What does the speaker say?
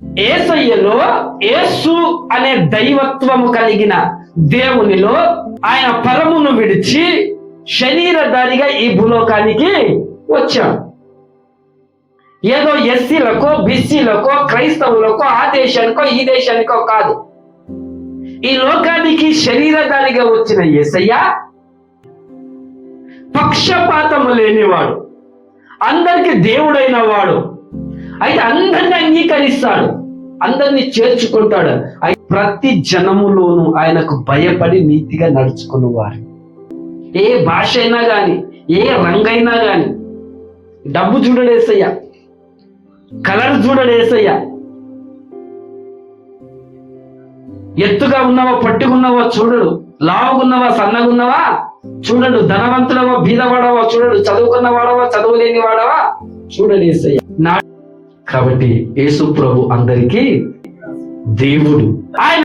యేసయ్యలో యేసు అనే దైవత్వము కలిగిన దేవునిలో ఆయన పరమును విడిచి శరీరధారిగా ఈ భూలోకానికి వచ్చాడు. ఏదో ఎస్సీలకో బిస్సీలకో క్రైస్తవులకో ఆ దేశానికో ఈ దేశానికో కాదు. ఈ లోకానికి శరీరధారిగా వచ్చిన యేసయ్య పక్షపాతము లేనివాడు, అందరికి దేవుడైన వాడు. అయితే అందరిని అంగీకరిస్తాడు, అందరినీ చేర్చుకుంటాడు. ప్రతి జనములోనూ ఆయనకు భయపడి నీతిగా నడుచుకునేవారు. ఏ భాష అయినా గాని, ఏ రంగైనా గాని. డబ్బు చూడడేసయ్యా, కలర్ చూడడేసయ్యా, ఎత్తుగా ఉన్నావా పట్టుకున్నావా చూడడు, లావుగున్నావా సన్నగున్నావా చూడడు, ధనవంతుడవా బీదవాడవా చూడడు, చదువుకున్న వాడవా చదువులేని వాడవా చూడడేసయ్యా. కాబట్టి యేసు ప్రభు అందరికీ దేవుడు. ఆయన